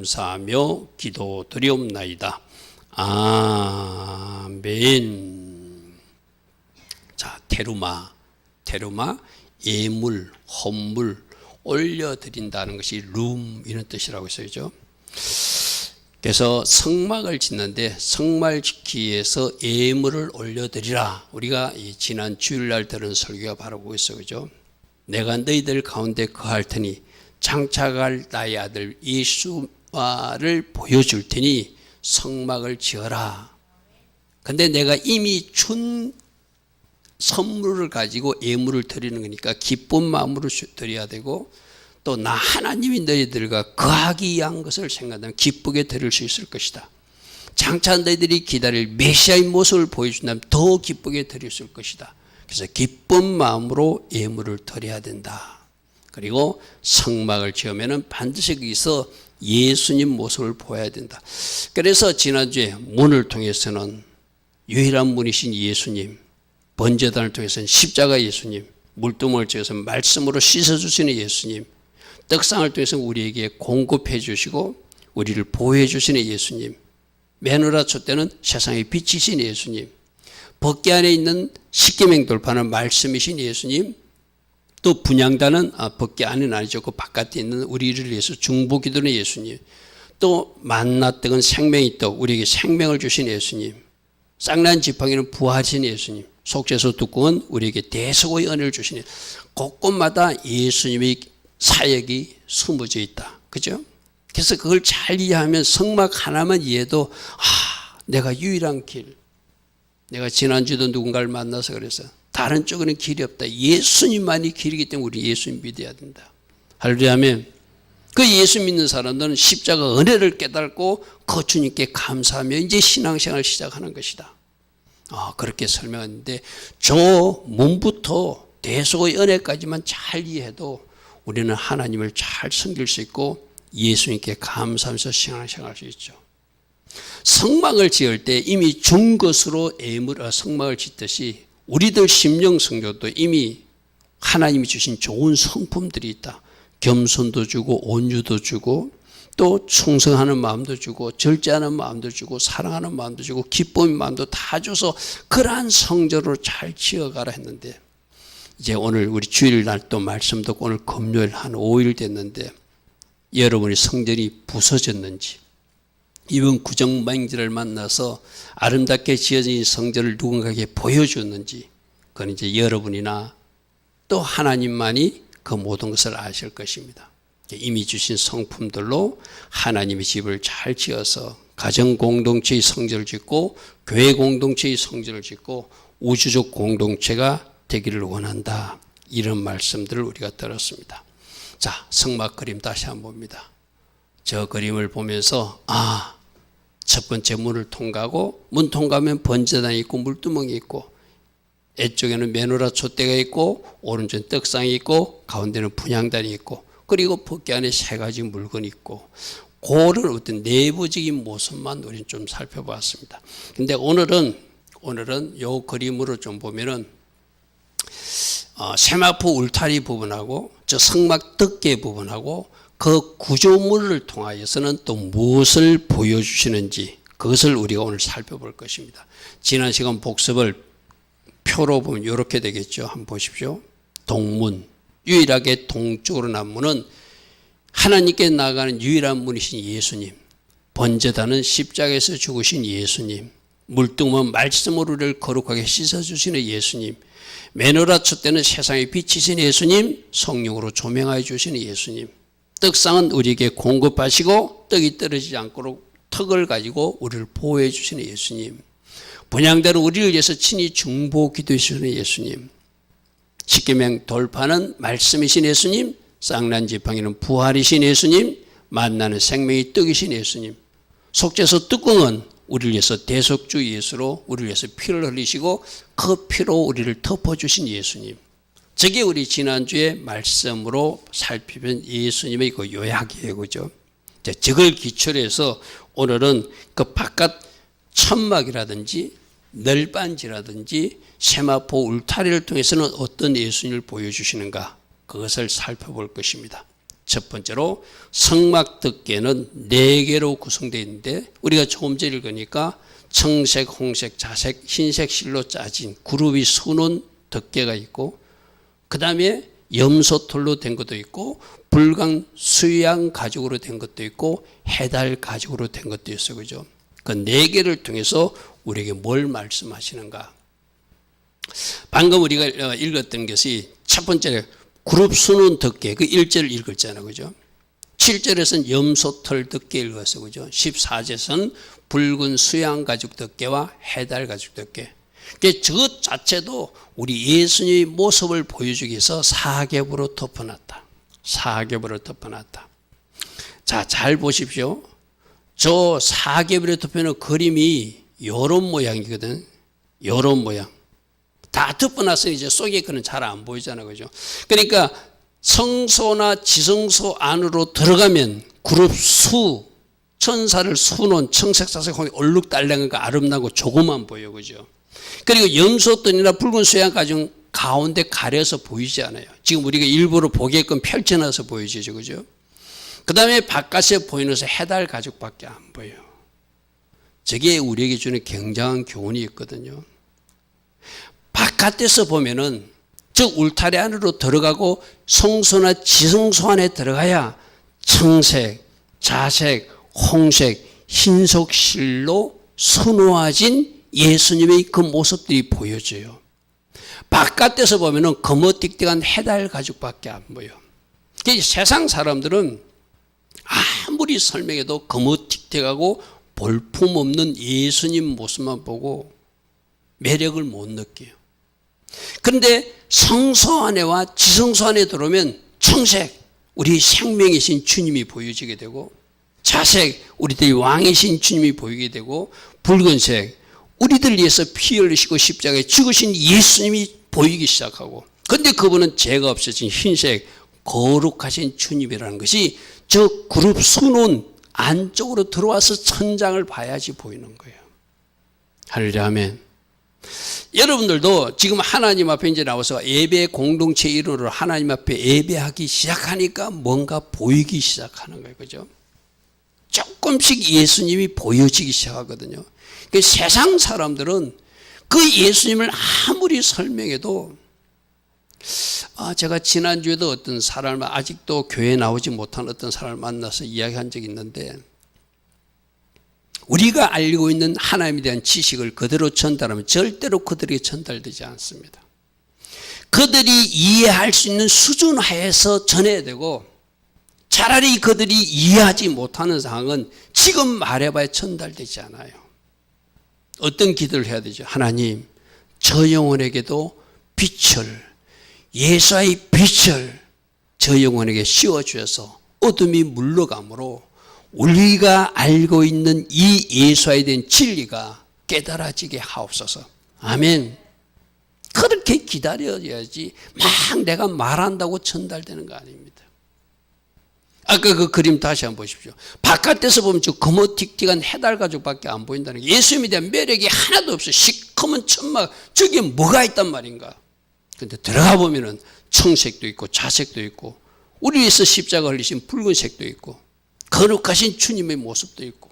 감사하며 기도드리옵나이다. 아멘. 자, 테루마, 예물, 헌물 올려드린다는 것이 룸 이런 뜻이라고 써있죠. 그래서 성막을 짓는데 성막을 짓기 위해서 예물을 올려드리라. 우리가 지난 주일날 들은 설교가 바로 그거였어요. 그죠? 내가 너희들 가운데 거할 테니 장차갈 나의 아들 예수를 보여줄 테니 성막을 지어라. 근데 내가 이미 준 선물을 가지고 예물을 드리는 거니까 기쁜 마음으로 드려야 되고, 또 나 하나님이 너희들과 거하기 위한 것을 생각하면 기쁘게 드릴 수 있을 것이다. 장차 너희들이 기다릴 메시아의 모습을 보여준다면 더 기쁘게 드릴 수 있을 것이다. 그래서 기쁜 마음으로 예물을 드려야 된다. 그리고 성막을 지으면 반드시 거기서 예수님 모습을 보여야 된다. 그래서 지난주에 문을 통해서는 유일한 문이신 예수님, 번제단을 통해서는 십자가 예수님, 물두멍을 통해서 말씀으로 씻어주시는 예수님, 떡상을 통해서 우리에게 공급해 주시고 우리를 보호해 주시는 예수님, 메노라초 때는 세상의 빛이신 예수님, 법궤 안에 있는 십계명 돌파는 말씀이신 예수님, 또 분향단은 법궤 안에는 아니죠. 그 바깥에 있는 우리를 위해서 중보기도는 예수님, 또 만나떡은 생명의 떡, 우리에게 생명을 주신 예수님, 쌍난 지팡이는 부하신 예수님, 속죄소 뚜껑은 우리에게 대속의 은혜를 주시니 곳곳마다 예수님의 사역이 숨어져 있다. 그죠? 그래서 그걸 잘 이해하면 성막 하나만 이해해도 내가 유일한 길. 내가 지난주도 누군가를 만나서 그래서 다른 쪽에는 길이 없다. 예수님만이 길이기 때문에 우리 예수님 믿어야 된다. 할렐루야 하면 그 예수 믿는 사람들은 십자가 은혜를 깨닫고 그 주님께 감사하며 이제 신앙생활을 시작하는 것이다. 그렇게 설명했는데 저 문부터 대속의 은혜까지만 잘 이해해도 우리는 하나님을 잘 섬길 수 있고 예수님께 감사하면서 신앙생활할 수 있죠. 성막을 지을 때 이미 준 것으로 성막을 짓듯이 우리들 심령 성도도 이미 하나님이 주신 좋은 성품들이 있다. 겸손도 주고 온유도 주고 또 충성하는 마음도 주고 절제하는 마음도 주고 사랑하는 마음도 주고 기쁨의 마음도 다 줘서 그러한 성전으로 잘 지어가라 했는데, 이제 오늘 우리 주일날 또 말씀 듣고 오늘 금요일 한 5일 됐는데 여러분이 성전이 부서졌는지, 이번 구정맹지를 만나서 아름답게 지어진 성전을 누군가에게 보여줬는지, 그건 이제 여러분이나 또 하나님만이 그 모든 것을 아실 것입니다. 이미 주신 성품들로 하나님의 집을 잘 지어서 가정 공동체의 성전을 짓고 교회 공동체의 성전을 짓고 우주적 공동체가 되기를 원한다. 이런 말씀들을 우리가 들었습니다. 자, 성막 그림 다시 한번 봅니다. 저 그림을 보면서 첫 번째 문을 통과하고 문 통과하면 번제단이 있고 물두멍이 있고 애쪽에는 메노라 촛대가 있고 오른쪽에 떡상이 있고 가운데는 분향단이 있고 그리고 법궤 안에 세 가지 물건이 있고 그런 어떤 내부적인 모습만 우리는 좀 살펴봤습니다. 근데 오늘은 요 그림으로 좀 보면은 세마포 울타리 부분하고 저 성막 덮개 부분하고 그 구조물을 통하여서는 또 무엇을 보여주시는지 그것을 우리가 오늘 살펴볼 것입니다. 지난 시간 복습을 표로 보면 이렇게 되겠죠. 한번 보십시오. 동문, 유일하게 동쪽으로 난 문은 하나님께 나아가는 유일한 문이신 예수님, 번제단은 십자가에서 죽으신 예수님, 물두멍은 말씀으로 우리를 거룩하게 씻어주시는 예수님, 메노라 촛대는 세상의 빛이신 예수님, 성령으로 조명하여 주시는 예수님, 떡상은 우리에게 공급하시고 떡이 떨어지지 않도록 턱을 가지고 우리를 보호해 주시는 예수님, 분향대로 우리를 위해서 친히 중보 기도해 주시는 예수님, 십계명 돌파는 말씀이신 예수님, 쌍난 지팡이는 부활이신 예수님, 만나는 생명의 떡이신 예수님, 속죄소 뚜껑은 우리를 위해서 대속주 예수로 우리를 위해서 피를 흘리시고 그 피로 우리를 덮어주신 예수님, 저게 우리 지난주에 말씀으로 살펴본 예수님의 그 요약이에요. 그죠? 저걸 기초로 해서 오늘은 그 바깥 천막이라든지 널빤지라든지 세마포 울타리를 통해서는 어떤 예수님을 보여주시는가 그것을 살펴볼 것입니다. 첫 번째로 성막 덮개는 4개로 구성되어 있는데 우리가 조금 전에 읽으니까 청색, 홍색, 자색, 흰색 실로 짜진 그룹이 수놓은 덮개가 있고 그 다음에 염소털로 된 것도 있고 불광 수양 가죽으로 된 것도 있고 해달 가죽으로 된 것도 있어요. 그죠? 그 4개를 통해서 우리에게 뭘 말씀하시는가? 방금 우리가 읽었던 것이 첫 번째 그룹 수놓은 덮개 그 1절을 읽었잖아요. 그죠? 7절에서는 염소털 덮개 읽었어요. 그죠? 14절에서는 붉은 수양 가죽 덮개와 해달 가죽 덮개. 저 자체도 우리 예수님의 모습을 보여주기 위해서 사겹으로 덮어놨다. 사겹으로 덮어놨다. 자, 잘 보십시오. 저 사겹으로 덮여놓은 그림이 요런 모양이거든. 요런 모양. 다 덮어놨으니 이제 속에 거는 잘 안 보이잖아요. 그죠? 그러니까 성소나 지성소 안으로 들어가면 그룹 수, 천사를 수놓은 청색, 자색, 홍색, 얼룩달랑하고 아름다고 조그만 보여. 그죠? 그리고 염소뜰이나 붉은 수양 가죽 가운데 가려서 보이지 않아요. 지금 우리가 일부러 보게끔 펼쳐놔서 보이죠. 그죠? 그 다음에 바깥에 보이는 것은 해달 가죽밖에 안 보여요. 저게 우리에게 주는 굉장한 교훈이 있거든요. 바깥에서 보면은 저 울타리 안으로 들어가고 성소나 지성소 안에 들어가야 청색, 자색, 홍색, 흰색 실로 수놓아진 예수님의 그 모습들이 보여져요. 바깥에서 보면은 거머틱틱한 해달 가죽밖에 안 보여. 세상 사람들은 아무리 설명해도 거머틱틱하고 볼품없는 예수님 모습만 보고 매력을 못 느껴요. 그런데 성소 안에와 지성소 안에 들어오면 청색, 우리 생명이신 주님이 보여지게 되고 자색, 우리들의 왕이신 주님이 보이게 되고 붉은색, 우리들 위해서 피 흘리시고 십자가에 죽으신 예수님이 보이기 시작하고 그런데 그분은 죄가 없으신 흰색, 거룩하신 주님이라는 것이 저 그룹 수놓은 안쪽으로 들어와서 천장을 봐야지 보이는 거예요. 할렐루야 아멘. 여러분들도 지금 하나님 앞에 이제 나와서 예배 공동체 일원으로 하나님 앞에 예배하기 시작하니까 뭔가 보이기 시작하는 거예요. 그죠? 조금씩 예수님이 보여지기 시작하거든요. 그러니까 세상 사람들은 그 예수님을 아무리 설명해도 제가 지난주에도 어떤 사람을 아직도 교회에 나오지 못한 어떤 사람을 만나서 이야기한 적이 있는데 우리가 알고 있는 하나님에 대한 지식을 그대로 전달하면 절대로 그들에게 전달되지 않습니다. 그들이 이해할 수 있는 수준 하에서 전해야 되고 차라리 그들이 이해하지 못하는 상황은 지금 말해봐야 전달되지 않아요. 어떤 기도를 해야 되죠? 하나님, 저 영혼에게도 빛을, 예수의 빛을 저 영혼에게 씌워주셔서 어둠이 물러가므로 우리가 알고 있는 이 예수에 대한 진리가 깨달아지게 하옵소서. 아멘. 그렇게 기다려야지 막 내가 말한다고 전달되는 거 아닙니다. 아까 그 그림 다시 한번 보십시오. 바깥에서 보면 저 거머틱틱한 해달 가죽밖에 안 보인다는 게 예수님에 대한 매력이 하나도 없어요. 시커먼 천막 저게 뭐가 있단 말인가. 근데 들어가 보면은 청색도 있고 자색도 있고 우리 위해서 십자가 흘리신 붉은색도 있고 거룩하신 주님의 모습도 있고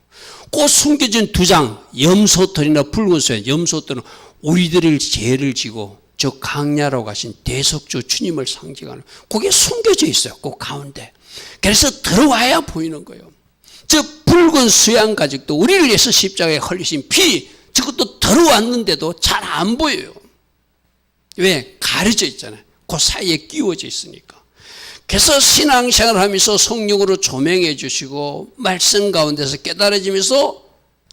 그 숨겨진 2장 염소털이나 붉은색 염소털은 우리들의 죄를 지고 저 강야로 가신 대속주 주님을 상징하는 그게 숨겨져 있어요. 그 가운데. 그래서 들어와야 보이는 거예요. 저 붉은 수양 가죽도 우리를 위해서 십자가에 흘리신 피 저것도 들어왔는데도 잘 안 보여요. 왜? 가려져 있잖아요. 그 사이에 끼워져 있으니까. 그래서 신앙생활을 하면서 성령으로 조명해 주시고 말씀 가운데서 깨달아지면서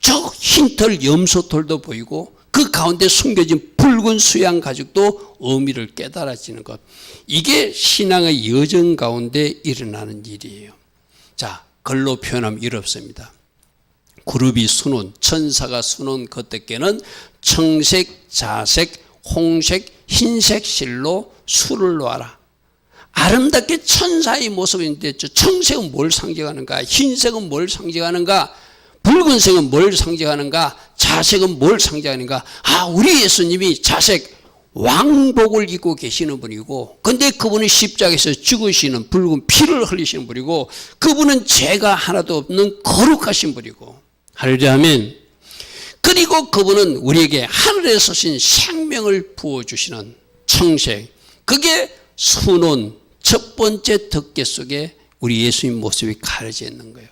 저 흰털 염소털도 보이고 그 가운데 숨겨진 붉은 수양 가죽도 의미를 깨달아지는 것. 이게 신앙의 여정 가운데 일어나는 일이에요. 자, 글로 표현하면 이렇습니다. 그룹이 수놓은 천사가 수놓은 겉덮개는 청색, 자색, 홍색, 흰색 실로 수를 놓아라. 아름답게 천사의 모습인데 저 청색은 뭘 상징하는가? 흰색은 뭘 상징하는가? 붉은색은 뭘 상징하는가? 자색은 뭘 상징하는가? 우리 예수님이 자색, 왕복을 입고 계시는 분이고, 근데 그분은 십자가에서 죽으시는 붉은 피를 흘리시는 분이고, 그분은 죄가 하나도 없는 거룩하신 분이고, 할렐루야 아멘. 그리고 그분은 우리에게 하늘에 서신 생명을 부어주시는 청생, 그게 순원 첫 번째 덮개 속에 우리 예수님 모습이 가려져 있는 거예요.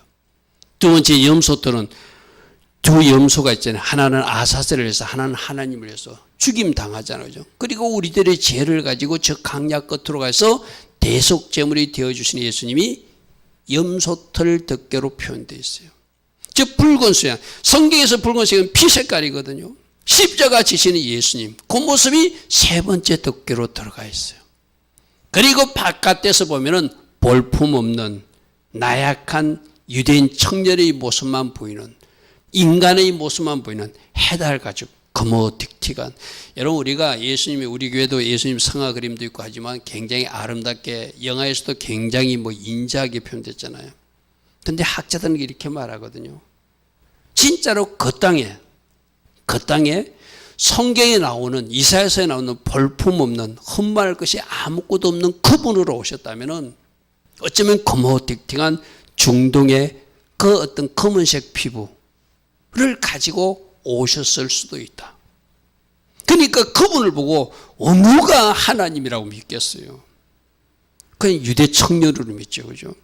두 번째 염소들은 두 염소가 있잖아요. 하나는 아사셀을 해서 하나는 하나님을 해서 죽임 당하잖아요. 그리고 우리들의 죄를 가지고 저 강야 끝으로 가서 대속 제물이 되어주신 예수님이 염소털 덮개로 표현되어 있어요. 즉 붉은 수양, 성경에서 붉은 수양은 피 색깔이거든요. 십자가 지시는 예수님, 그 모습이 세 번째 덮개로 들어가 있어요. 그리고 바깥에서 보면은 볼품없는 나약한 유대인 청년의 모습만 보이는, 인간의 모습만 보이는 해달 가죽 거머틱틱한, 여러분 우리가 예수님이, 우리 교회도 예수님 성화 그림도 있고 하지만 굉장히 아름답게, 영화에서도 굉장히 인자하게 표현됐잖아요. 근데 학자들은 이렇게 말하거든요. 진짜로 그 땅에 성경에 나오는, 이사야서에 나오는 볼품없는 흠말 것이 아무것도 없는 그분으로 오셨다면은 어쩌면 거머틱틱한 중동의 그 어떤 검은색 피부를 가지고 오셨을 수도 있다. 그러니까 그분을 보고 누가 하나님이라고 믿겠어요? 그냥 유대 청년으로 믿죠. 그죠?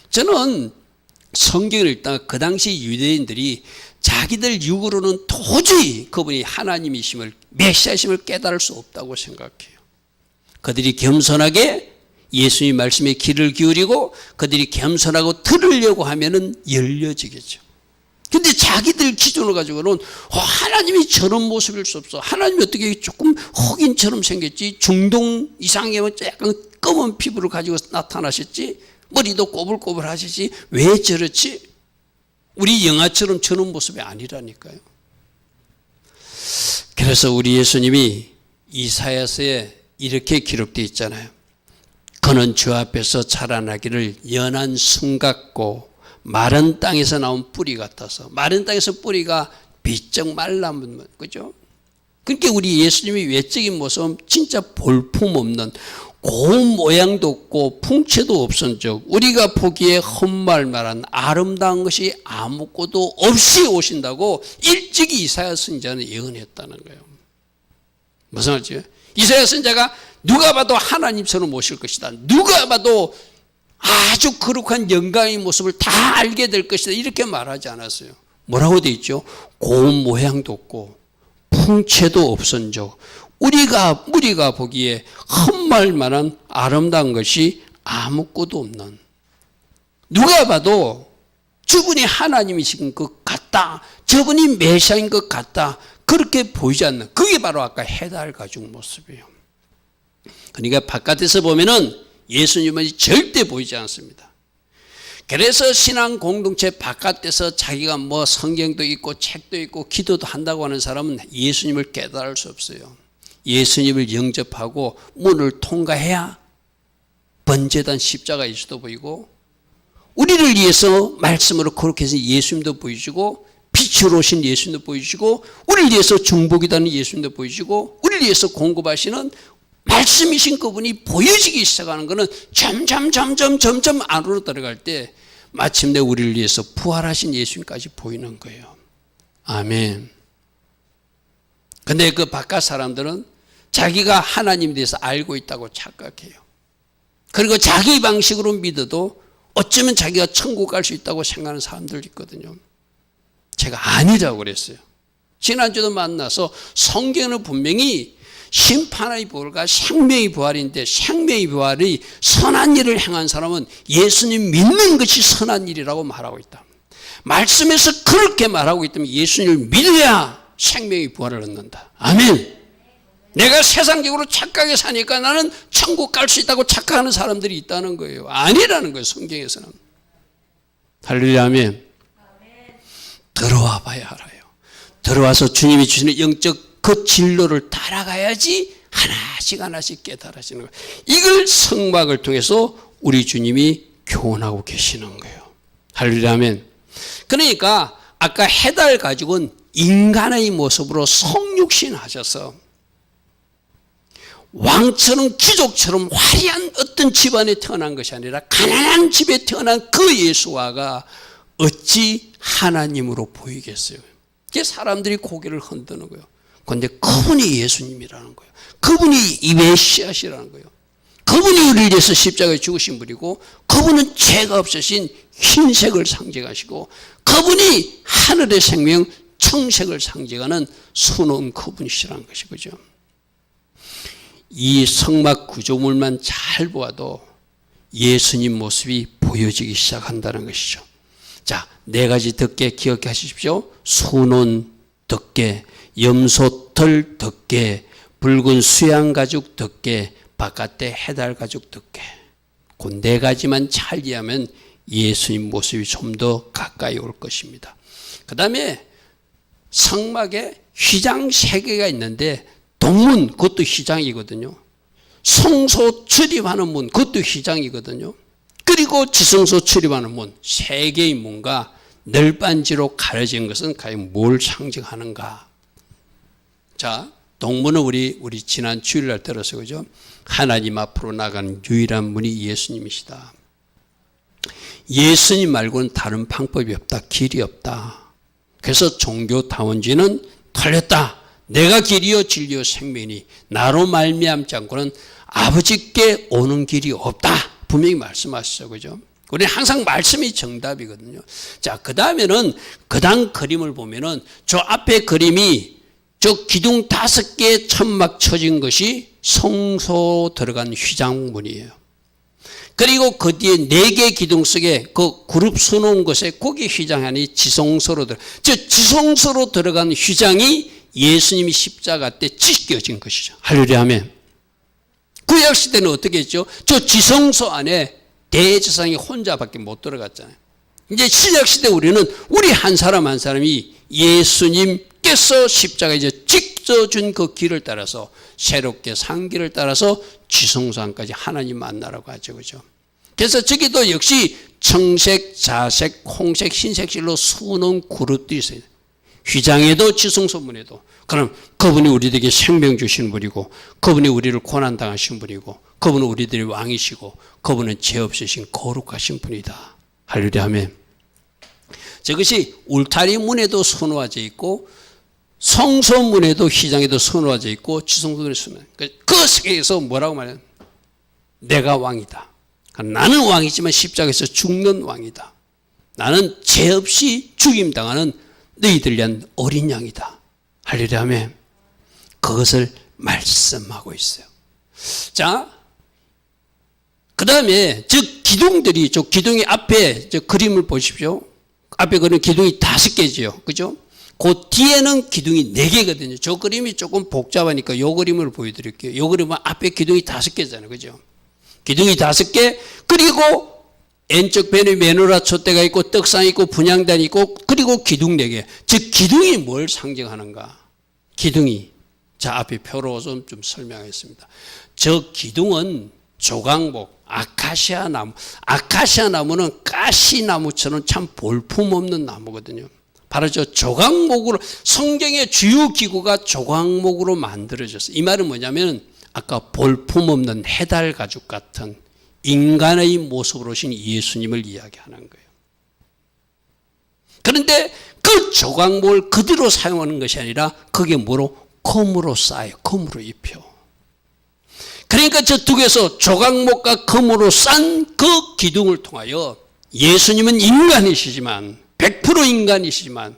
저는 성경을 읽다가 그 당시 유대인들이 자기들 육으로는 도저히 그분이 하나님이심을, 메시아심을 깨달을 수 없다고 생각해요. 그들이 겸손하게 예수님 말씀에 귀를 기울이고 그들이 겸손하고 들으려고 하면은 열려지겠죠. 근데 자기들 기준을 가지고는 하나님이 저런 모습일 수 없어. 하나님이 어떻게 조금 흑인처럼 생겼지? 중동 이상의 약간 검은 피부를 가지고 나타나셨지? 머리도 꼬불꼬불 하시지? 왜 저렇지? 우리 영화처럼 저런 모습이 아니라니까요. 그래서 우리 예수님이 이사야서에 이렇게 기록되어 있잖아요. 그는 주 앞에서 자라나기를 연한 순 같고 마른 땅에서 나온 뿌리 같아서, 마른 땅에서 뿌리가 비쩍 말라면, 그죠? 그러니까 우리 예수님이 외적인 모습은 진짜 볼품없는, 고운 모양도 없고 풍채도 없은 적, 우리가 보기에 헛말만한 아름다운 것이 아무것도 없이 오신다고 일찍이 이사야 선지자는 예언했다는 거예요. 무슨 말이죠? 이사야 선지자가 누가 봐도 하나님처럼 오실 것이다, 누가 봐도 아주 거룩한 영광의 모습을 다 알게 될 것이다, 이렇게 말하지 않았어요. 뭐라고 되어 있죠? 고운 모양도 없고 풍채도 없은 적, 우리가 보기에 헛말만한 아름다운 것이 아무것도 없는, 누가 봐도 저분이 하나님이신 것 같다, 저분이 메시아인 것 같다, 그렇게 보이지 않는, 그게 바로 아까 해달 가죽 모습이에요. 그러니까 바깥에서 보면은 예수님은 절대 보이지 않습니다. 그래서 신앙 공동체 바깥에서 자기가 성경도 있고 책도 있고 기도도 한다고 하는 사람은 예수님을 깨달을 수 없어요. 예수님을 영접하고 문을 통과해야 번제단 십자가 예수도 보이고, 우리를 위해서 말씀으로 그렇게 해서 예수님도 보이시고, 빛으로 오신 예수님도 보이시고, 우리를 위해서 중보기도하는 예수님도 보이시고, 우리를 위해서 공급하시는 말씀이신 그분이 보여지기 시작하는 것은 점점 안으로 들어갈 때 마침내 우리를 위해서 부활하신 예수님까지 보이는 거예요. 아멘. 근데 그 바깥 사람들은 자기가 하나님에 대해서 알고 있다고 착각해요. 그리고 자기 방식으로 믿어도 어쩌면 자기가 천국 갈 수 있다고 생각하는 사람들 있거든요. 제가 아니라고 그랬어요. 지난주도 만나서 성경은 분명히 심판의 부활과 생명의 부활인데, 생명의 부활이 선한 일을 행한 사람은 예수님 믿는 것이 선한 일이라고 말하고 있다. 말씀에서 그렇게 말하고 있다면 예수님을 믿어야 생명의 부활을 얻는다. 아멘. 내가 세상적으로 착하게 사니까 나는 천국 갈 수 있다고 착각하는 사람들이 있다는 거예요. 아니라는 거예요, 성경에서는. 할렐루야, 아멘. 들어와 봐야 알아요. 들어와서 주님이 주시는 영적 그 진로를 따라가야지 하나씩 깨달아지는 거예요. 이걸 성막을 통해서 우리 주님이 교훈하고 계시는 거예요. 할렐루야, 아멘. 그러니까 아까 해달 가죽은 인간의 모습으로 성육신 하셔서 왕처럼 귀족처럼 화려한 어떤 집안에 태어난 것이 아니라 가난한 집에 태어난 그 예수와가 어찌 하나님으로 보이겠어요? 이게 사람들이 고개를 흔드는 거예요. 그런데 그분이 예수님이라는 거예요. 그분이 이 메시아시라는 거예요. 그분이 우리를 위해서 십자가에 죽으신 분이고, 그분은 죄가 없으신 흰색을 상징하시고, 그분이 하늘의 생명 청색을 상징하는 순원 그분이시라는 것이죠. 이 성막 구조물만 잘 보아도 예수님 모습이 보여지기 시작한다는 것이죠. 자, 네 가지 덮개 기억하십시오. 순원 덮개, 염소털 덮개, 붉은 수양가죽 덮개, 바깥에 해달가죽 덮개. 그 네 가지만 잘 이해하면 예수님 모습이 좀 더 가까이 올 것입니다. 그 다음에 성막에 휘장 3개가 있는데, 동문 그것도 휘장이거든요. 성소 출입하는 문 그것도 휘장이거든요. 그리고 지성소 출입하는 문 3개의 문과 널빤지로 가려진 것은 과연 뭘 상징하는가? 자, 동문은 우리 지난 주일날 들었어요, 그죠? 하나님 앞으로 나가는 유일한 문이 예수님이시다. 예수님 말고는 다른 방법이 없다, 길이 없다. 그래서 종교다원주의는 털렸다. 내가 길이요 진리요 생명이니 나로 말미암지 않고는 아버지께 오는 길이 없다. 분명히 말씀하시죠, 그죠? 우리는 항상 말씀이 정답이거든요. 자, 그 다음에는 그 다음 그림을 보면은 저 앞에 그림이 저 기둥 5개 천막 쳐진 것이 성소 들어간 휘장문이에요. 그리고 그 뒤에 4개 기둥 속에 그 그룹 수놓은 곳에 거기 휘장이 지성소로 지성소로 들어간 휘장이 예수님이 십자가 때 찢겨진 것이죠. 할렐루야 하면. 구약시대는 어떻게 했죠? 저 지성소 안에 대제사장이 혼자밖에 못 들어갔잖아요. 이제 신약시대 우리는 우리 한 사람 한 사람이 예수님께서 십자가에 찢어준 그 길을 따라서 새롭게 산 길을 따라서 지성소 안까지 하나님 만나라고 하죠, 그죠? 그래서 저기도 역시 청색, 자색, 홍색, 흰색 실로 수놓은 그릇도 있어요. 휘장에도 지성소문에도. 그럼 그분이 우리에게 생명 주신 분이고, 그분이 우리를 고난당하신 분이고, 그분은 우리들의 왕이시고, 그분은 죄 없으신 거룩하신 분이다. 할렐루야 아멘. 저것이 울타리 문에도 선호하져 있고, 성소문에도 휘장에도 선호하져 있고, 지성소문에도 선호하져 있고, 그 세계에서 뭐라고 말해요? 내가 왕이다. 나는 왕이지만 십자가에서 죽는 왕이다. 나는 죄 없이 죽임당하는 너희들 위한 어린 양이다. 할렐루야 아멘. 그것을 말씀하고 있어요. 자, 그 다음에 저 기둥들이, 저 기둥이 앞에 저 그림을 보십시오. 앞에 그런 기둥이 5개지요. 그죠? 그 뒤에는 기둥이 4개거든요. 저 그림이 조금 복잡하니까 이 그림을 보여드릴게요. 이 그림은 앞에 기둥이 5개잖아요. 그죠? 기둥이 5개, 그리고 왼쪽 편에 메노라 촛대가 있고 떡상이 있고 분향단이 있고 그리고 기둥 4개. 즉 기둥이 뭘 상징하는가? 기둥이, 자 앞에 표로 좀 설명하겠습니다. 저 기둥은 조각목, 아카시아 나무. 아카시아 나무는 가시나무처럼 참 볼품없는 나무거든요. 바로 저 조각목으로, 성경의 주요 기구가 조각목으로 만들어졌어요. 이 말은 뭐냐면 아까 볼품없는 해달 가죽 같은 인간의 모습으로 오신 예수님을 이야기하는 거예요. 그런데 그 조각목을 그대로 사용하는 것이 아니라 그게 뭐로? 금으로 쌓여, 금으로 입혀. 그러니까 저 두 개에서 조각목과 금으로 싼 그 기둥을 통하여 예수님은 인간이시지만 100% 인간이시지만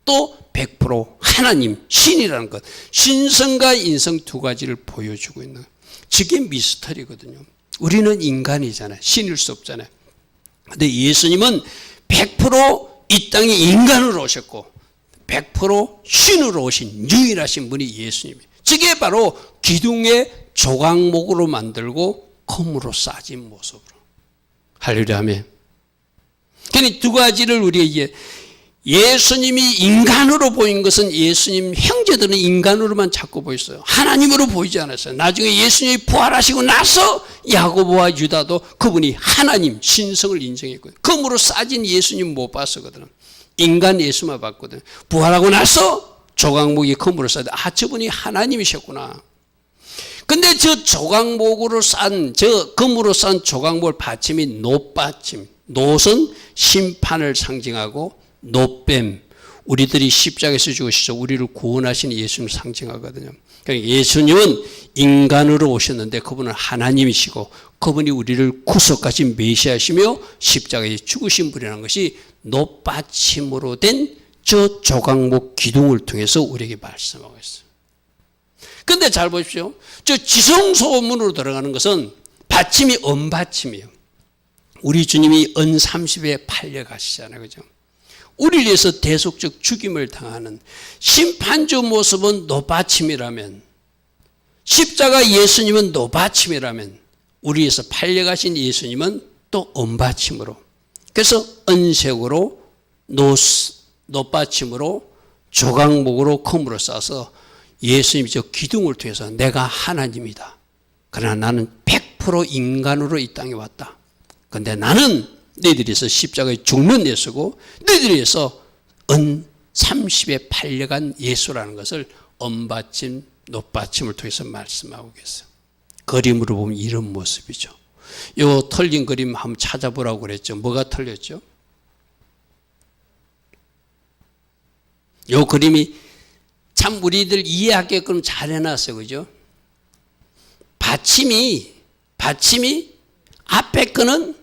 또 100% 하나님, 신이라는 것, 신성과 인성 2가지를 보여주고 있는, 저게 미스터리거든요. 우리는 인간이잖아요. 신일 수 없잖아요. 그런데 예수님은 100% 이 땅에 인간으로 오셨고 100% 신으로 오신 유일하신 분이 예수님이에요. 저게 바로 기둥의 조각목으로 만들고 금으로 싸진 모습으로. 할렐루야 아멘. 그러니 2가지를 우리에게, 예수님이 인간으로 보인 것은 예수님 형제들은 인간으로만 자꾸 보였어요. 하나님으로 보이지 않았어요. 나중에 예수님이 부활하시고 나서 야고보와 유다도 그분이 하나님, 신성을 인정했거든요. 금으로 싸진 예수님 못 봤었거든. 인간 예수만 봤거든. 부활하고 나서 조각목이 금으로 싸진, 아 저분이 하나님이셨구나. 근데 저 조각목으로 싼, 저 금으로 싼 조각목 받침이 놋받침. 놋은 심판을 상징하고 놋뱀, 우리들이 십자가에서 죽으셔서 우리를 구원하신 예수님을 상징하거든요. 그러니까 예수님은 인간으로 오셨는데 그분은 하나님이시고 그분이 우리를 구속하신 메시아시며 십자가에 죽으신 분이라는 것이 놋받침으로 된 저 조각목 기둥을 통해서 우리에게 말씀하고 있어요. 근데 잘 보십시오. 저 지성소문으로 들어가는 것은 받침이 은받침이에요. 우리 주님이 은 30에 팔려가시잖아요. 그죠? 우리를 위해서 대속적 죽임을 당하는 심판주 모습은 놋받침이라면, 십자가 예수님은 놋받침이라면, 우리 위해서 팔려가신 예수님은 또 은받침으로, 그래서 은색으로 놋받침으로 조각목으로 금으로 싸서 예수님이 저 기둥을 통해서 내가 하나님이다. 그러나 나는 100% 인간으로 이 땅에 왔다. 그런데 나는 너희들에서 십자가에 죽는 예수고 너희들에서 은 30에 팔려간 예수라는 것을 은받침, 놋받침을 통해서 말씀하고 계세요. 그림으로 보면 이런 모습이죠. 요 털린 그림 한번 찾아보라고 그랬죠. 뭐가 털렸죠? 요 그림이 참 우리들 이해하게끔 잘 해놨어요. 그죠? 받침이 앞에 거는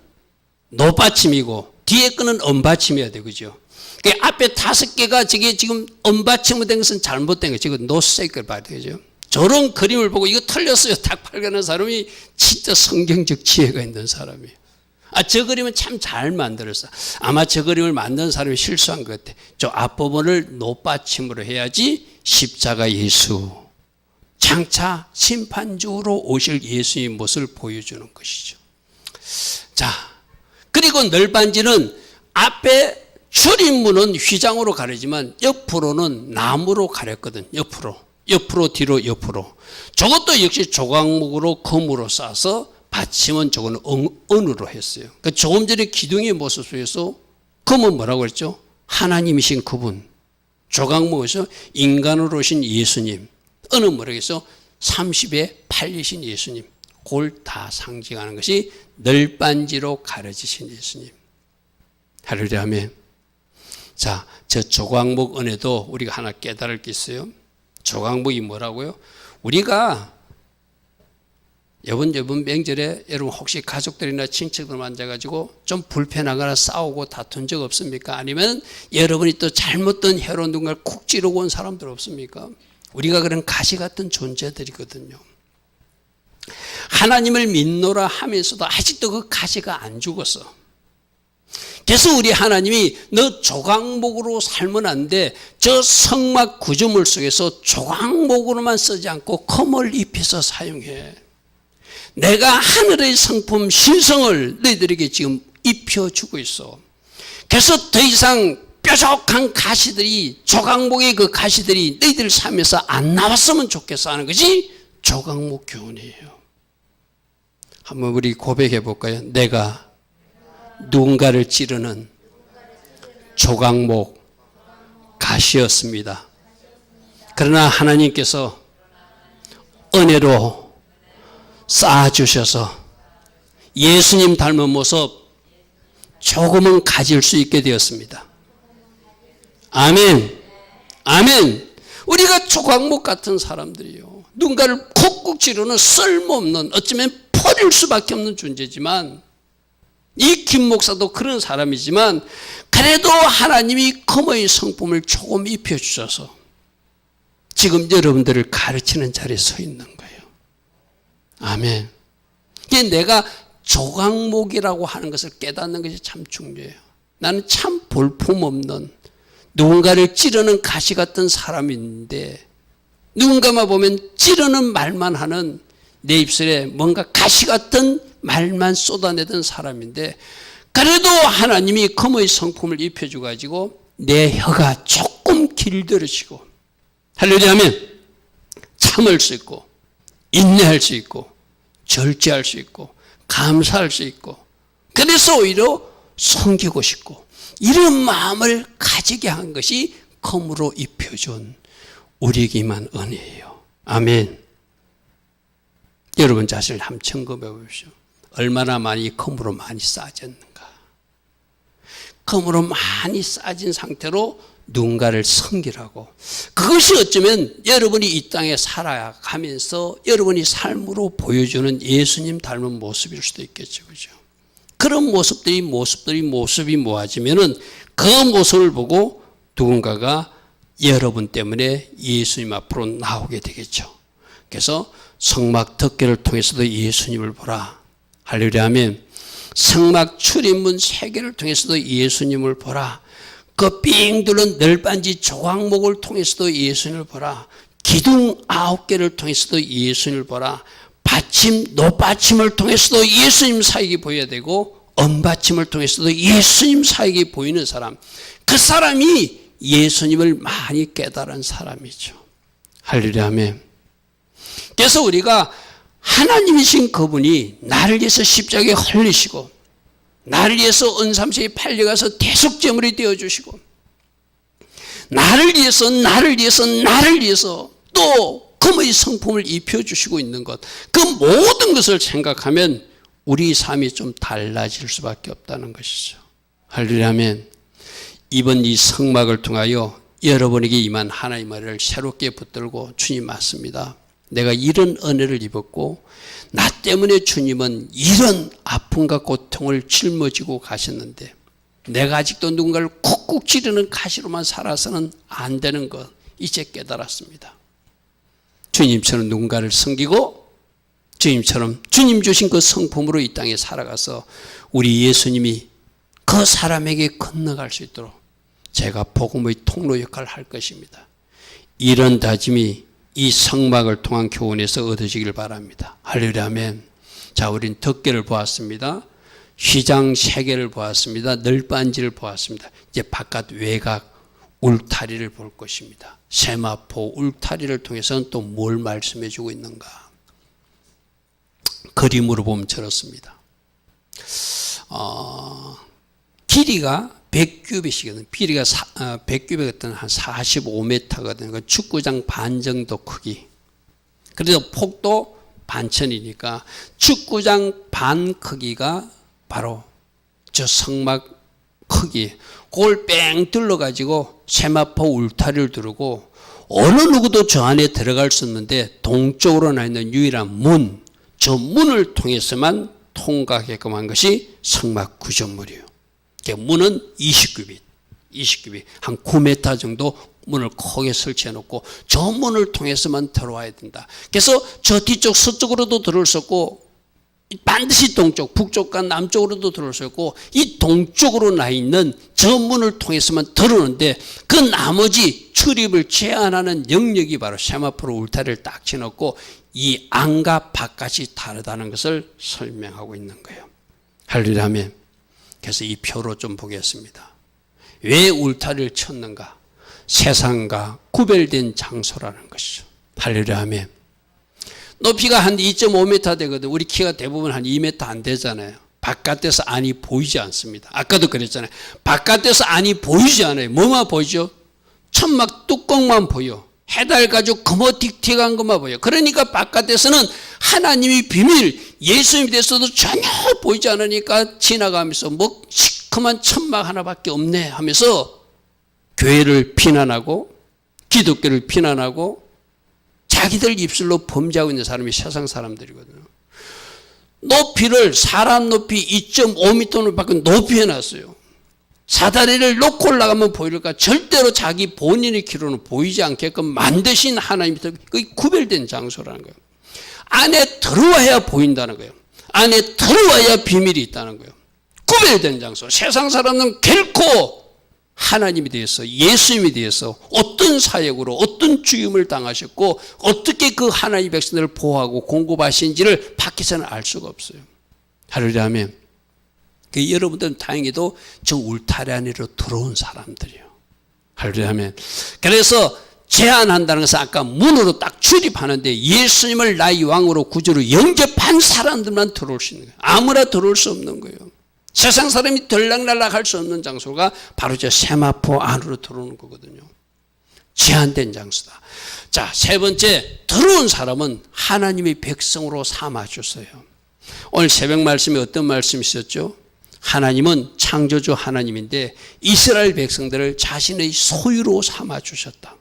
놋받침이고 뒤에 거는 은받침이어야 돼요. 그죠? 그러니까 앞에 5개가 저게 지금 은받침으로 된 것은 잘못된 거예요. 지금 놋색을 봐야 되죠. 저런 그림을 보고 이거 틀렸어요. 딱 발견한 사람이 진짜 성경적 지혜가 있는 사람이에요. 저 그림은 참 잘 만들었어. 아마 저 그림을 만든 사람이 실수한 것 같아. 저 앞부분을 놋받침으로 해야지 십자가 예수, 장차 심판주로 오실 예수의 모습을 보여주는 것이죠. 자, 그리고 널빤지는 앞에 출입문은 휘장으로 가르지만 옆으로는 나무로 가렸거든. 옆으로 뒤로 옆으로. 저것도 역시 조각목으로 금으로 싸서 받침은 저거는 은으로 했어요. 그러니까 조금 전에 기둥의 모습 속에서 금은 뭐라고 그랬죠? 하나님이신 그분. 조각목에서 인간으로 오신 예수님. 은은 뭐라고 해서 30에 팔리신 예수님. 그걸 다 상징하는 것이 널빤지로 가려지신 예수님. 할렐루야 아멘. 자, 저 조각목 은에도 우리가 하나 깨달을 게 있어요. 조각목이 뭐라고요? 우리가 이번 명절에 여러분 혹시 가족들이나 친척들 만나가지고 좀 불편하거나 싸우고 다툰 적 없습니까? 아니면 여러분이 또 잘못된 혀로 누군가를 쿡 찌르고 온 사람들 없습니까? 우리가 그런 가시 같은 존재들이거든요. 하나님을 믿노라 하면서도 아직도 그 가시가 안 죽었어. 그래서 우리 하나님이 너 조각목으로 살면 안 돼. 저 성막 구조물 속에서 조각목으로만 쓰지 않고 금을 입혀서 사용해. 내가 하늘의 성품 신성을 너희들에게 지금 입혀주고 있어. 그래서 더 이상 뾰족한 가시들이, 조각목의 그 가시들이 너희들 삶에서 안 나왔으면 좋겠어 하는 것이 조각목 교훈이에요. 한번 우리 고백해 볼까요? 내가 누군가를 찌르는 조각목 가시였습니다. 그러나 하나님께서 은혜로 쌓아주셔서 예수님 닮은 모습 조금은 가질 수 있게 되었습니다. 아멘. 아멘. 우리가 조각목 같은 사람들이요. 누군가를 콕콕 찌르는 쓸모없는, 어쩌면 버릴 수밖에 없는 존재지만, 이 김 목사도 그런 사람이지만 그래도 하나님이 금의 성품을 조금 입혀주셔서 지금 여러분들을 가르치는 자리에 서 있는 거예요. 아멘. 이게 내가 조각목이라고 하는 것을 깨닫는 것이 참 중요해요. 나는 참 볼품없는 누군가를 찌르는 가시 같은 사람인데 누군가만 보면 찌르는 말만 하는 내 입술에 뭔가 가시 같은 말만 쏟아내던 사람인데 그래도 하나님이 금의 성품을 입혀줘가지고 내 혀가 조금 길들여지고 할렐루야 하면 참을 수 있고 인내할 수 있고 절제할 수 있고 감사할 수 있고 그래서 오히려 섬기고 싶고 이런 마음을 가지게 한 것이 금으로 입혀준 우리에게만 은혜예요. 아멘. 여러분 자신을 한번 점검해 보십시오. 얼마나 많이 검으로 많이 싸졌는가. 검으로 많이 싸진 상태로 누군가를 섬기라고. 그것이 어쩌면 여러분이 이 땅에 살아가면서 여러분이 삶으로 보여주는 예수님 닮은 모습일 수도 있겠죠. 그죠? 그런 모습이 모아지면은 그 모습을 보고 누군가가 여러분 때문에 예수님 앞으로 나오게 되겠죠. 그래서 성막 덮개를 통해서도 예수님을 보라. 할렐루야 하면 성막 출입문 3개를 통해서도 예수님을 보라. 그 삥 둘른 널빤지 조각목을 통해서도 예수님을 보라. 기둥 9개를 통해서도 예수님을 보라. 받침, 노받침을 통해서도 예수님 사역이 보여야 되고 언받침을 통해서도 예수님 사역이 보이는 사람, 그 사람이 예수님을 많이 깨달은 사람이죠. 할렐루야 아멘. 그래서 우리가 하나님이신 그분이 나를 위해서 십자가에 흘리시고 나를 위해서 은삼세에 팔려가서 대속제물이 되어주시고 나를 위해서 또 금의 성품을 입혀주시고 있는 것, 그 모든 것을 생각하면 우리 삶이 좀 달라질 수밖에 없다는 것이죠. 할렐루야 아멘. 이번 이 성막을 통하여 여러분에게 임한 하나님의 은혜를 새롭게 붙들고 주님 맞습니다. 내가 이런 은혜를 입었고 나 때문에 주님은 이런 아픔과 고통을 짊어지고 가셨는데 내가 아직도 누군가를 쿡쿡 찌르는 가시로만 살아서는 안 되는 것 이제 깨달았습니다. 주님처럼 누군가를 섬기고 주님처럼 주님 주신 그 성품으로 이 땅에 살아가서 우리 예수님이 그 사람에게 건너갈 수 있도록 제가 복음의 통로 역할을 할 것입니다. 이런 다짐이 이 성막을 통한 교훈에서 얻어지길 바랍니다. 할렐루야 아멘. 자, 우린 덮개를 보았습니다. 휘장 3개를 보았습니다. 널빤지를 보았습니다. 이제 바깥 외곽 울타리를 볼 것입니다. 세마포 울타리를 통해서는 또 뭘 말씀해 주고 있는가. 그림으로 보면 저렇습니다. 길이가 100규빗이거든요. 길이가 100규빗 한 45m거든요. 그 축구장 반 정도 크기. 그래서 폭도 반천이니까 축구장 반 크기가 바로 저 성막 크기. 그걸 뺑 둘러가지고 세마포 울타리를 두르고 어느 누구도 저 안에 들어갈 수 없는데 동쪽으로 나 있는 유일한 문, 저 문을 통해서만 통과하게끔 한 것이 성막 구조물이에요. 문은 20규빗, 한 9m 정도 문을 크게 설치해 놓고 저 문을 통해서만 들어와야 된다. 그래서 저 뒤쪽 서쪽으로도 들어올 수 없고 반드시 동쪽, 북쪽과 남쪽으로도 들어올 수 있고 이 동쪽으로 나 있는 저 문을 통해서만 들어오는데 그 나머지 출입을 제한하는 영역이 바로 세마포로 울타리를 딱 쳐놓고 이 안과 바깥이 다르다는 것을 설명하고 있는 거예요. 할렐루야 아멘. 그래서 이 표로 좀 보겠습니다. 왜 울타리를 쳤는가? 세상과 구별된 장소라는 것이죠. 할렐루야 아멘. 높이가 한 2.5m 되거든. 우리 키가 대부분 한 2m 안 되잖아요. 바깥에서 안이 보이지 않습니다. 아까도 그랬잖아요. 바깥에서 안이 보이지 않아요. 뭐만 보이죠? 천막 뚜껑만 보여. 해달 가지고 거머틱틱한 것만 보여. 그러니까 바깥에서는 하나님의 비밀, 예수님에 대해서도 전혀 보이지 않으니까 지나가면서 뭐 시커먼 천막 하나밖에 없네 하면서 교회를 비난하고 기독교를 비난하고 자기들 입술로 범죄하고 있는 사람이 세상 사람들이거든요. 높이를 사람 높이 2.5m 높이밖에 높이 해놨어요. 사다리를 놓고 올라가면 보일까? 절대로 자기 본인의 키로는 보이지 않게끔 만드신 하나님이 그 구별된 장소라는 거예요. 안에 들어와야 보인다는 거예요. 안에 들어와야 비밀이 있다는 거예요. 구별된 장소. 세상 사람은 결코 하나님에 대해서, 예수님에 대해서 어떤 사역으로 어떤 죽임을 당하셨고 어떻게 그 하나님의 백성들을 보호하고 공급하신지를 밖에서는 알 수가 없어요. 할렐루야 아멘. 여러분들은 다행히도 저 울타리 안으로 들어온 사람들이에요. 할렐루야 아멘. 그래서 제한한다는 것은 아까 문으로 딱 출입하는데 예수님을 나의 왕으로 구주로 영접한 사람들만 들어올 수 있는 거예요. 아무나 들어올 수 없는 거예요. 세상 사람이 들락날락 할 수 없는 장소가 바로 저 세마포 안으로 들어오는 거거든요. 제한된 장소다. 자, 세 번째, 들어온 사람은 하나님의 백성으로 삼아주세요. 오늘 새벽 말씀에 어떤 말씀이 있었죠? 하나님은 창조주 하나님인데 이스라엘 백성들을 자신의 소유로 삼아주셨다.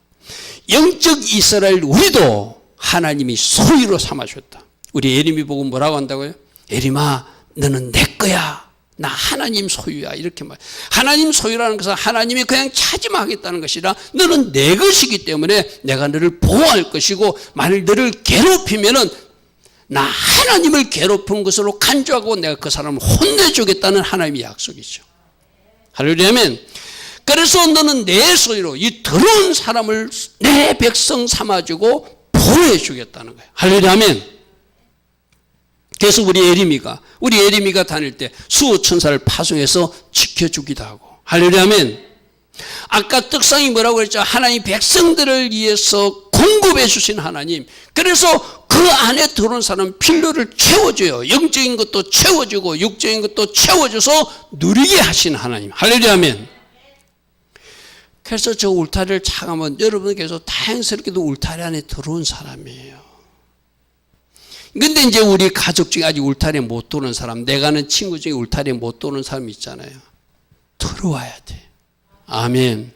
영적 이스라엘 우리도 하나님이 소유로 삼아줬다. 우리 예림이 보고 뭐라고 한다고요? 예림아, 너는 내 거야. 나 하나님 소유야. 이렇게 말. 하나님 소유라는 것은 하나님이 그냥 차지하겠다는 것이라 너는 내 것이기 때문에 내가 너를 보호할 것이고 만일 너를 괴롭히면은 나 하나님을 괴롭힌 것으로 간주하고 내가 그 사람을 혼내주겠다는 하나님의 약속이죠. 할렐루야. 그래서 너는 내 소유로 이 더러운 사람을 내 백성 삼아주고 보호해 주겠다는 거예요. 할렐루야. 그래서 우리 예림이가 다닐 때 수호천사를 파송해서 지켜주기도 하고. 할렐루야. 아까 떡상이 뭐라고 그랬죠? 하나님 백성들을 위해서 공급해 주신 하나님. 그래서 그 안에 들어온 사람은 필요를 채워줘요. 영적인 것도 채워주고 육적인 것도 채워줘서 누리게 하신 하나님. 할렐루야. 그래서 저 울타리를 차가면 여러분께서 다행스럽게도 울타리 안에 들어온 사람이에요. 근데 이제 우리 가족 중에 아직 울타리에 못 도는 사람, 내가 아는 친구 중에 울타리에 못 도는 사람 있잖아요. 들어와야 돼. 아멘.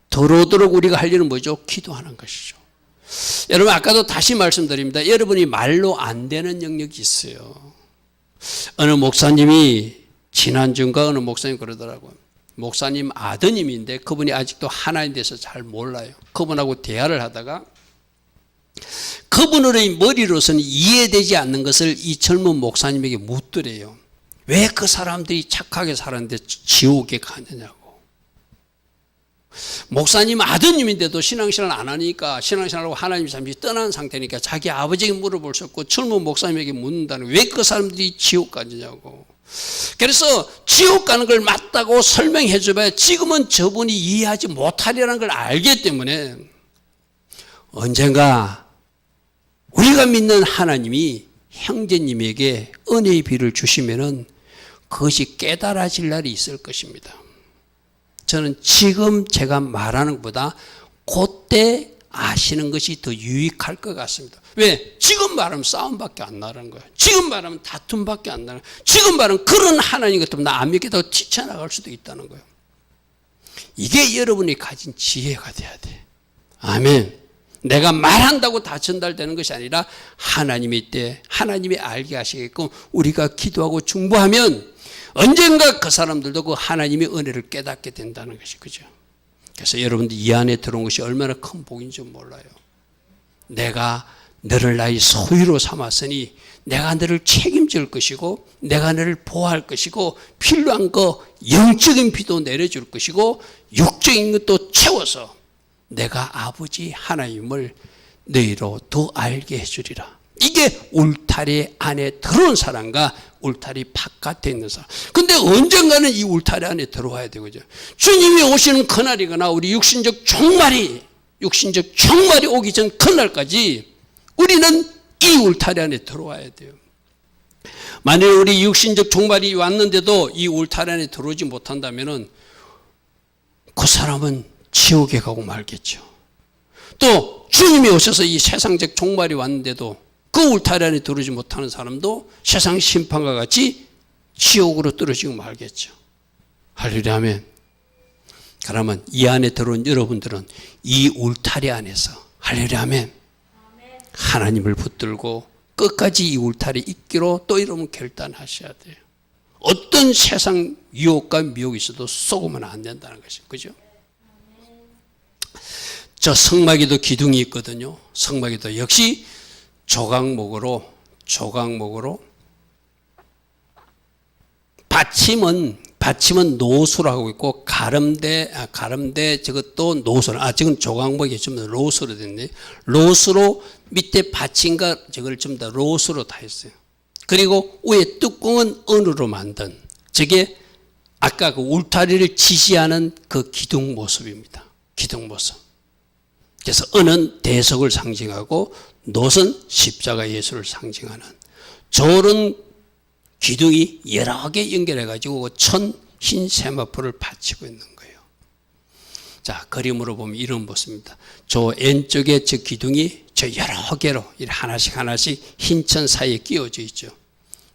들어오도록 우리가 할 일은 뭐죠? 기도하는 것이죠. 여러분, 아까도 다시 말씀드립니다. 여러분이 말로 안 되는 영역이 있어요. 어느 목사님이 지난주인가 어느 목사님 그러더라고요. 목사님 아드님인데 그분이 아직도 하나님에 대해서 잘 몰라요. 그분하고 대화를 하다가 그분의 머리로서는 이해되지 않는 것을 이 젊은 목사님에게 묻더래요. 왜 그 사람들이 착하게 살았는데 지옥에 가느냐고. 목사님 아드님인데도 신앙생활 안 하니까 신앙생활하고 하나님 잠시 떠난 상태니까 자기 아버지에게 물어볼 수 없고 젊은 목사님에게 묻는다는 왜 그 사람들이 지옥 가느냐고. 그래서 지옥 가는 걸 맞다고 설명해 줘봐야 지금은 저분이 이해하지 못하리라는 걸 알기 때문에 언젠가 우리가 믿는 하나님이 형제님에게 은혜의 비를 주시면은 그것이 깨달아질 날이 있을 것입니다. 저는 지금 제가 말하는 것보다 그때 아시는 것이 더 유익할 것 같습니다. 왜? 지금 말하면 싸움밖에 안 나는 거예요. 지금 말하면 다툼밖에 안 나는 거예요. 지금 말하면 그런 하나님 같으면 나 안 믿겠다고 뛰쳐나갈 수도 있다는 거예요. 이게 여러분이 가진 지혜가 돼야 돼. 아멘. 내가 말한다고 다 전달되는 것이 아니라 하나님의 때 하나님이 알게 하시게끔 우리가 기도하고 중보하면 언젠가 그 사람들도 그 하나님의 은혜를 깨닫게 된다는 것이 그죠. 그래서 여러분들 이 안에 들어온 것이 얼마나 큰 복인지 몰라요. 내가 너를 나의 소유로 삼았으니 내가 너를 책임질 것이고 내가 너를 보호할 것이고 필요한 거 영적인 비도 내려줄 것이고 육적인 것도 채워서 내가 아버지 하나님을 너희로 더 알게 해주리라. 이게 울타리 안에 들어온 사람과 울타리 바깥에 있는 사람. 근데 언젠가는 이 울타리 안에 들어와야 되거든요. 주님이 오시는 그날이거나 우리 육신적 종말이 오기 전 그날까지 우리는 이 울타리 안에 들어와야 돼요. 만일 우리 육신적 종말이 왔는데도 이 울타리 안에 들어오지 못한다면은 그 사람은 지옥에 가고 말겠죠. 또 주님이 오셔서 이 세상적 종말이 왔는데도 그 울타리 안에 들어오지 못하는 사람도 세상 심판과 같이 지옥으로 떨어지고 말겠죠. 할렐루야. 아멘. 그러면 이 안에 들어온 여러분들은 이 울타리 안에서 할렐루야. 아멘. 하나님을 붙들고 끝까지 이 울타리 있기로 또 이러면 결단하셔야 돼요. 어떤 세상 유혹과 미혹이 있어도 속으면 안 된다는 것이죠. 그죠? 저 성막에도 기둥이 있거든요. 성막에도 역시 조각목으로 받침은 노수라고 있고 가름대 저것도 노수. 지금 조각목이 좀 더 로수로 됐네. 로수로 밑에 받침과 저걸 좀 더 로수로 다 했어요. 그리고 위에 뚜껑은 은으로 만든 저게 아까 그 울타리를 지지하는 그 기둥 모습입니다. 기둥 모습. 그래서 은은 대속을 상징하고 놋은 십자가 예수를 상징하는 저런 기둥이 여러 개 연결해가지고 천 흰 세마포를 받치고 있는 거예요. 자, 그림으로 보면 이런 모습입니다. 저 왼쪽에 저 기둥이 저 여러 개로 하나씩 흰천 사이에 끼워져 있죠.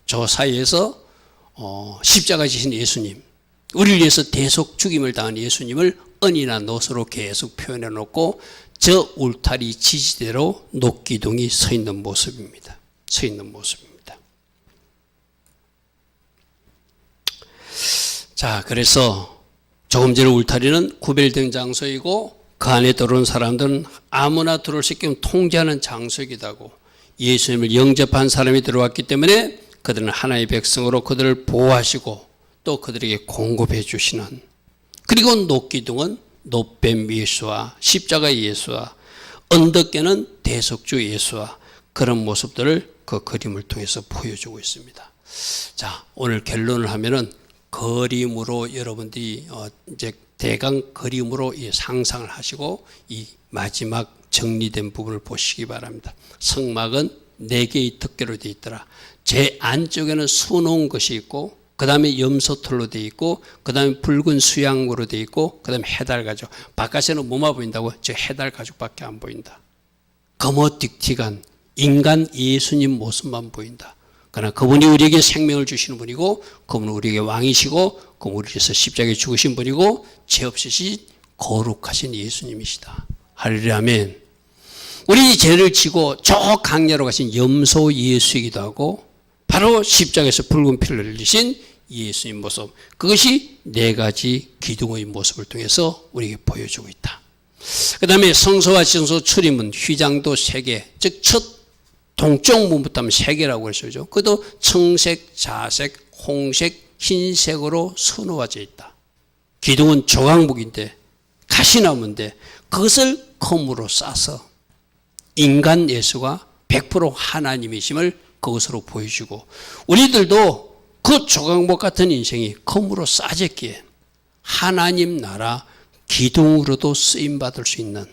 저 사이에서 십자가 지신 예수님, 우리를 위해서 대속 죽임을 당한 예수님을 은이나 노소로 계속 표현해 놓고 저 울타리 지지대로 녹기둥이 서 있는 모습입니다. 서 있는 모습입니다. 자, 그래서 조금 전에 울타리는 구별된 장소이고 그 안에 들어온 사람들은 아무나 들어올 수 있게 통제하는 장소이기도 하고 예수님을 영접한 사람이 들어왔기 때문에 그들은 하나님의 백성으로 그들을 보호하시고 또 그들에게 공급해 주시는, 그리고 녹기둥은 노뱀 예수와 십자가 예수와 언덕계는 대속주 예수와 그런 모습들을 그 그림을 통해서 보여주고 있습니다. 자, 오늘 결론을 하면은 그림으로 여러분들이 이제 대강 그림으로 상상을 하시고 이 마지막 정리된 부분을 보시기 바랍니다. 성막은 4개의 덮개로 되어 있더라. 제 안쪽에는 수놓은 것이 있고 그 다음에 염소털로 되어 있고 그 다음에 붉은 수양으로 되어 있고 그 다음에 해달 가죽. 바깥에는 뭐만 보인다고? 저 해달 가죽밖에 안 보인다. 거머틱틱한 인간 예수님 모습만 보인다. 그러나 그분이 우리에게 생명을 주시는 분이고 그분은 우리에게 왕이시고 그분은 우리 위해서 십자가에 죽으신 분이고 죄 없으신 거룩하신 예수님이시다. 할렐루야 아멘. 우리 죄를 지고 저 강야로 가신 염소 예수이기도 하고 바로 십자가에서 붉은 피를 흘리신 예수님 모습, 그것이 4가지 기둥의 모습을 통해서 우리에게 보여주고 있다. 그 다음에 성소와 지성소 출입문 휘장도 3개, 즉 첫 동쪽 문부터 하면 3개라고 했어요. 그것도 청색, 자색, 홍색, 흰색으로 수놓아져 있다. 기둥은 조각목인데 가시나무인데 그것을 컴으로 싸서 인간 예수가 100% 하나님이심을 그것으로 보여주고 우리들도 그 조각목 같은 인생이 컴으로 싸졌기에 하나님 나라 기둥으로도 쓰임받을 수 있는,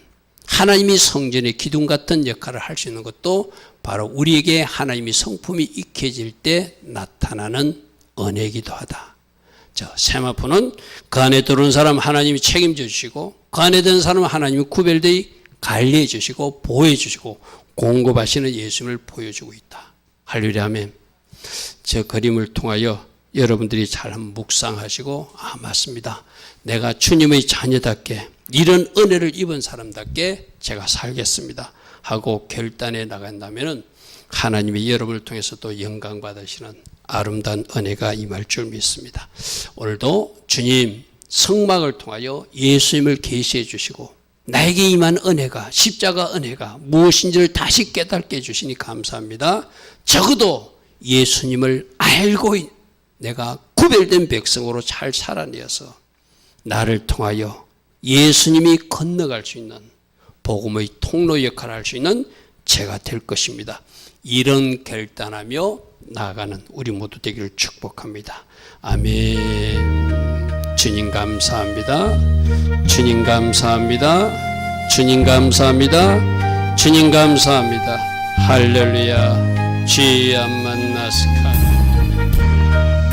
하나님이 성전의 기둥 같은 역할을 할 수 있는 것도 바로 우리에게 하나님의 성품이 익혀질 때 나타나는 은혜이기도 하다. 세마포는 그 안에 들어온 사람 하나님이 책임져 주시고 그 안에 드는 사람은 하나님이 구별되어 관리해 주시고 보호해 주시고 공급하시는 예수님을 보여주고 있다. 할렐루야 아멘. 저 그림을 통하여 여러분들이 잘 한번 묵상하시고 맞습니다. 내가 주님의 자녀답게 이런 은혜를 입은 사람답게 제가 살겠습니다 하고 결단해 나간다면 하나님이 여러분을 통해서 또 영광 받으시는 아름다운 은혜가 임할 줄 믿습니다. 오늘도 주님 성막을 통하여 예수님을 계시해 주시고 나에게 임한 은혜가, 십자가 은혜가 무엇인지를 다시 깨닫게 해주시니 감사합니다. 적어도 예수님을 알고 내가 구별된 백성으로 잘 살아내어서 나를 통하여 예수님이 건너갈 수 있는 복음의 통로 역할을 할 수 있는 제가 될 것입니다. 이런 결단하며 나아가는 우리 모두 되기를 축복합니다. 아멘. 주님 감사합니다. 주님 감사합니다. 주님 감사합니다. 주님 감사합니다. 할렐루야. 주여 만나스카